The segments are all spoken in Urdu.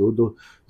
2-2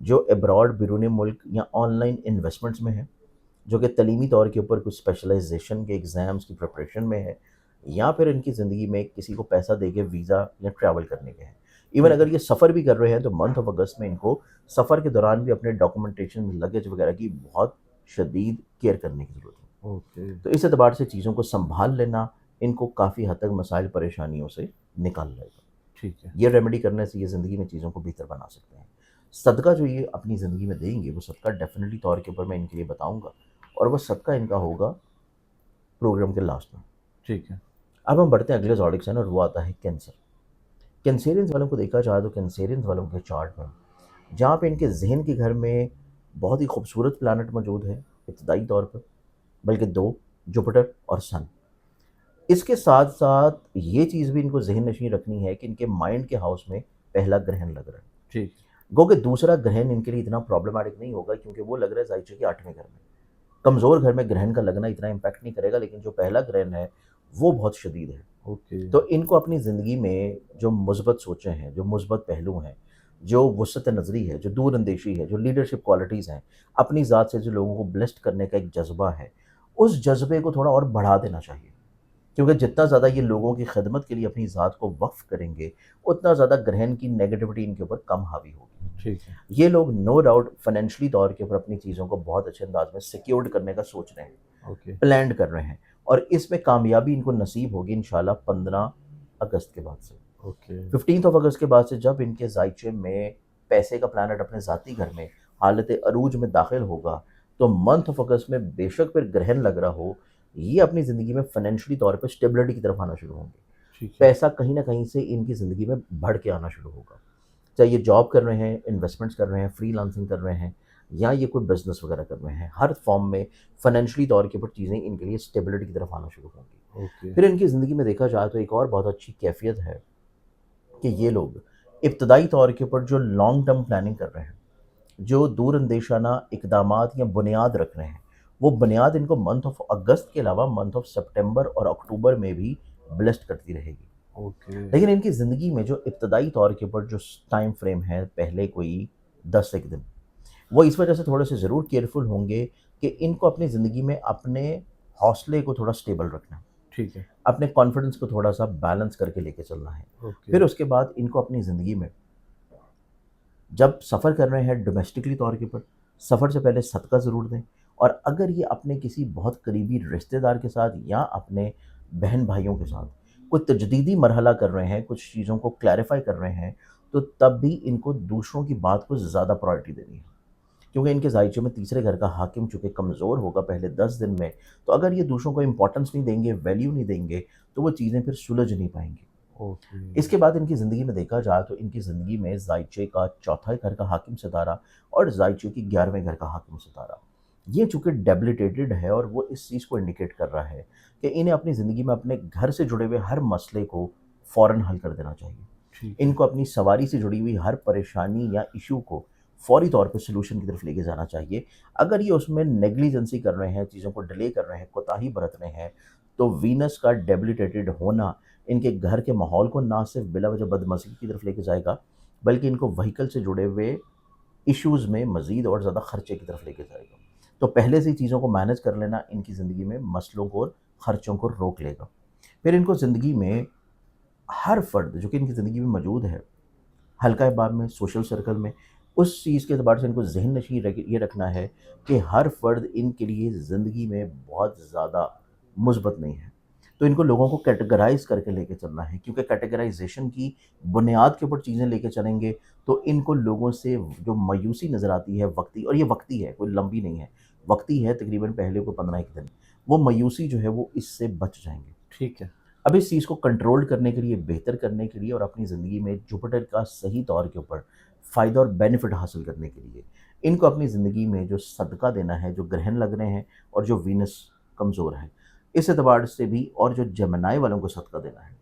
جو ابراڈ بیرون ملک یا آن لائن انویسٹمنٹس میں ہیں، جو کہ تعلیمی طور کے اوپر کچھ اسپیشلائزیشن کے ایگزامس کی پریپریشن میں ہے، یا پھر ان کی زندگی میں کسی کو پیسہ دے کے ویزا یا ٹریول کرنے کے ہیں۔ ایون ٹھیک ہے، اگر یہ سفر بھی کر رہے ہیں تو منتھ آف اگست میں ان کو سفر کے دوران بھی اپنے ڈاکومنٹیشن لگیج وغیرہ کی بہت شدید کیئر کرنے کی ضرورت ہے۔ اوکے، تو اس اعتبار سے چیزوں کو سنبھال لینا ان کو کافی حد تک مسائل پریشانیوں سے نکال لے گا۔ ٹھیک ہے، یہ ریمیڈی کرنے سے یہ زندگی میں چیزوں کو بہتر بنا سکتے ہیں۔ صدقہ جو یہ اپنی زندگی میں دیں گے، وہ صدقہ ڈیفینیٹلی طور کے اوپر میں ان کے لیے بتاؤں گا، اور وہ صدقہ ان کا ہوگا پروگرام کے لاسٹ میں۔ ٹھیک ہے، اب ہم بڑھتے ہیں اگلے زوڈک سائن، اور وہ آتا ہے کینسر۔ کینسیرینز والوں کو دیکھا جائے تو کینسیرینز والوں کے چارٹ میں جہاں پہ ان کے ذہن کے گھر میں بہت ہی خوبصورت پلانٹ موجود ہے ابتدائی طور پر، بلکہ دو، جوپٹر اور سن۔ اس کے ساتھ ساتھ یہ چیز بھی ان کو ذہن نشین رکھنی ہے کہ ان کے مائنڈ کے ہاؤس میں پہلا گرہن لگ رہا ہے، ٹھیک، گو کہ دوسرا گرہن ان کے لیے اتنا پرابلمٹک نہیں ہوگا، کیونکہ وہ لگ رہا ہے زائچے کے 8ویں گھر میں۔ کمزور گھر میں گرہن کا لگنا اتنا امپیکٹ نہیں کرے گا، لیکن جو پہلا گرہن ہے وہ بہت شدید ہے۔ اوکے، تو ان کو اپنی زندگی میں جو مثبت سوچیں ہیں، جو مثبت پہلو ہیں، جو وسعت نظری ہے، جو دور اندیشی ہے، جو لیڈرشپ کوالٹیز ہیں، اپنی ذات سے جو لوگوں کو بلیسڈ کرنے کا ایک جذبہ ہے، اس جذبے کو تھوڑا اور بڑھا دینا چاہیے، کیونکہ جتنا زیادہ یہ لوگوں کی خدمت کے لیے اپنی ذات کو وقف کریں گے، اتنا زیادہ گرہن کی نیگیٹیوٹی ان کے اوپر کم حاوی ہوگی۔ ٹھیک ہے، یہ لوگ نو ڈاؤٹ فائنینشلی طور کے اوپر اپنی چیزوں کو بہت اچھے انداز میں سیکیورڈ کرنے کا سوچ رہے ہیں، اوکے، پلانڈ کر رہے ہیں، اور اس میں کامیابی ان کو نصیب ہوگی انشاءاللہ 15 اگست کے بعد سے۔ اوکے، 15 اگست کے بعد سے جب ان کے ذائچے میں پیسے کا پلانٹ اپنے ذاتی گھر میں حالت عروج میں داخل ہوگا، تو منتھ آف اگست میں بے شک پھر گرہن لگ رہا ہو، یہ اپنی زندگی میں فائنینشلی طور پہ اسٹیبلٹی کی طرف آنا شروع ہوں گے۔ ٹھیک ہے، پیسہ کہیں نہ کہیں سے ان کی زندگی میں بڑھ کے آنا شروع ہوگا، چاہے یہ جاب کر رہے ہیں، انویسٹمنٹس کر رہے ہیں، فری لانسنگ کر رہے ہیں، یا یہ کوئی بزنس وغیرہ کر رہے ہیں، ہر فارم میں فائنینشلی طور کے اوپر چیزیں ان کے لیے اسٹیبلٹی کی طرف آنا شروع ہوں گی۔ اوکے، پھر ان کی زندگی میں دیکھا جائے تو ایک اور بہت اچھی کیفیت ہے کہ یہ لوگ ابتدائی طور کے اوپر جو لانگ ٹرم پلاننگ کر رہے ہیں، جو دور اندیشانہ اقدامات یا بنیاد رکھ رہے ہیں، وہ بنیاد ان کو منتھ آف اگست کے علاوہ منتھ آف سپٹمبر اور اکتوبر میں بھی بلیسڈ کرتی رہے گی۔ اوکے، لیکن ان کی زندگی میں جو ابتدائی طور کے اوپر جو ٹائم فریم ہے، پہلے کوئی 10 دن، وہ اس وجہ سے تھوڑے سے ضرور کیئرفل ہوں گے کہ ان کو اپنی زندگی میں اپنے حوصلے کو تھوڑا سٹیبل رکھنا ہے، ٹھیک ہے، اپنے کانفیڈنس کو تھوڑا سا بیلنس کر کے لے کے چلنا ہے۔ اوکے، پھر اس کے بعد ان کو اپنی زندگی میں جب سفر کر رہے ہیں ڈومیسٹکلی طور کے اوپر، سفر سے پہلے صدقہ ضرور دیں، اور اگر یہ اپنے کسی بہت قریبی رشتہ دار کے ساتھ یا اپنے بہن بھائیوں کے ساتھ کوئی تجدیدی مرحلہ کر رہے ہیں، کچھ چیزوں کو کلیریفائی کر رہے ہیں، تو تب بھی ان کو دوسروں کی بات کو زیادہ پرائرٹی دینی ہے، کیونکہ ان کے ذائچے میں تیسرے گھر کا حاکم چونکہ کمزور ہوگا پہلے 10 دن میں، تو اگر یہ دوسروں کو امپورٹنس نہیں دیں گے، ویلیو نہیں دیں گے، تو وہ چیزیں پھر سلجھ نہیں پائیں گی۔ اوکے، اس کے بعد ان کی زندگی میں دیکھا جائے تو ان کی زندگی میں ذائچے کا چوتھا گھر کا حاکم ستارہ اور ذائچے کی 11ویں گھر کا حاکم ستارہ، یہ چونکہ ڈیبلیٹیٹڈ ہے، اور وہ اس چیز کو انڈیکیٹ کر رہا ہے کہ انہیں اپنی زندگی میں اپنے گھر سے جڑے ہوئے ہر مسئلے کو فوراً حل کر دینا چاہیے۔ ٹھیک ان ہے، کو اپنی سواری سے جڑی ہوئی ہر پریشانی یا ایشو کو فوری طور پہ سلوشن کی طرف لے کے جانا چاہیے۔ اگر یہ اس میں نیگلیجنسی کر رہے ہیں، چیزوں کو ڈیلے کر رہے ہیں، کوتاہی برت رہے ہیں، تو وینس کا ڈیبلیٹیٹڈ ہونا ان کے گھر کے ماحول کو نہ صرف بلا وجہ بدمزگی کی طرف لے کے جائے گا، بلکہ ان کو وہیکل سے جڑے ہوئے ایشوز میں مزید اور زیادہ خرچے کی طرف لے کے جائے گا۔ تو پہلے سے ہی چیزوں کو مینج کر لینا ان کی زندگی میں مسئلوں کو اور خرچوں کو روک لے گا۔ پھر ان کو زندگی میں ہر فرد جو کہ ان کی زندگی میں موجود ہے، حلقہ باب میں، سوشل سرکل میں، اس چیز کے اعتبار سے ان کو ذہن نشین یہ رکھنا ہے کہ ہر فرد ان کے لیے زندگی میں بہت زیادہ مثبت نہیں ہے، تو ان کو لوگوں کو کیٹیگرائز کر کے لے کے چلنا ہے، کیونکہ کیٹیگرائزیشن کی بنیاد کے اوپر چیزیں لے کے چلیں گے تو ان کو لوگوں سے جو مایوسی نظر آتی ہے وقتی، اور یہ وقتی ہے، کوئی لمبی نہیں ہے، وقتی ہے، تقریباً پہلے کو 15 دن، وہ مایوسی جو ہے وہ اس سے بچ جائیں گے۔ ٹھیک ہے، اب اس چیز کو کنٹرول کرنے کے لیے، بہتر کرنے کے لیے، اور اپنی زندگی میں جوپٹر کا صحیح طور کے اوپر فائدہ اور بینیفٹ حاصل کرنے کے لیے ان کو اپنی زندگی میں جو صدقہ دینا ہے، جو گرہن لگ رہے ہیں اور جو وینس کمزور ہے، اس اعتبار سے بھی، اور جو جمنائی والوں کو صدقہ دینا ہے،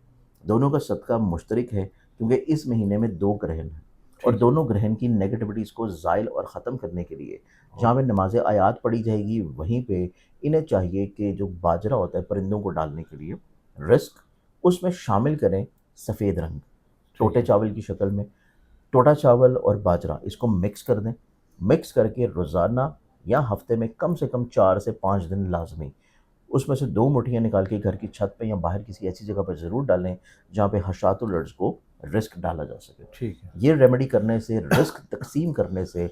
دونوں کا صدقہ مشترک ہے، کیونکہ اس مہینے میں 2 گرہن ہیں، اور ٹھیک ہے، دونوں گرہن کی نیگیٹیوٹیز کو زائل اور ختم کرنے کے لیے جہاں پہ نماز آیات پڑھی جائے گی، وہیں پہ انہیں چاہیے کہ جو باجرہ ہوتا ہے پرندوں کو ڈالنے کے لیے، رزق، اس میں شامل کریں سفید رنگ، ٹھیک ٹوٹے ہے، چاول کی شکل میں، ٹوٹا چاول اور باجرا اس کو مکس کر دیں، مکس کر کے روزانہ یا ہفتے میں کم سے کم 4 سے 5 دن لازمی اس میں سے 2 مٹھیاں نکال کے گھر کی چھت پہ یا باہر کسی ایسی جگہ پر ضرور ڈالیں جہاں پہ حشرات الرجز کو رسک ڈالا جا سکے۔ ٹھیک ہے یہ ریمیڈی کرنے سے، رسک تقسیم کرنے سے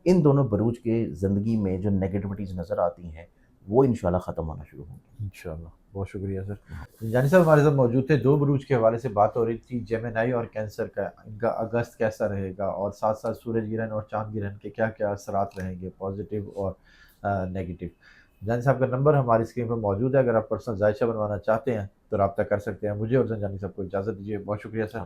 ان دونوں بروج کے زندگی میں جو نیگیٹیوٹیز نظر آتی ہیں وہ انشاءاللہ ختم ہونا شروع ہوں گی۔ انشاءاللہ، بہت شکریہ سر۔ جانی صاحب ہمارے ساتھ موجود تھے، 2 بروج کے حوالے سے بات ہو رہی تھی، جیمنائی اور کینسر کا، ان کا اگست کیسا رہے گا، اور ساتھ ساتھ سورج گرہن اور چاند گرہن کے کیا کیا اثرات رہیں گے، پازیٹیو اور نیگیٹو۔ جانی صاحب کا نمبر ہماری اسکرین پر موجود ہے، اگر آپ پرسنل ذائچہ بنوانا چاہتے ہیں تو رابطہ کر سکتے ہیں۔ مجھے اور زنجانی صاحب کو اجازت دیجیے، بہت شکریہ سر۔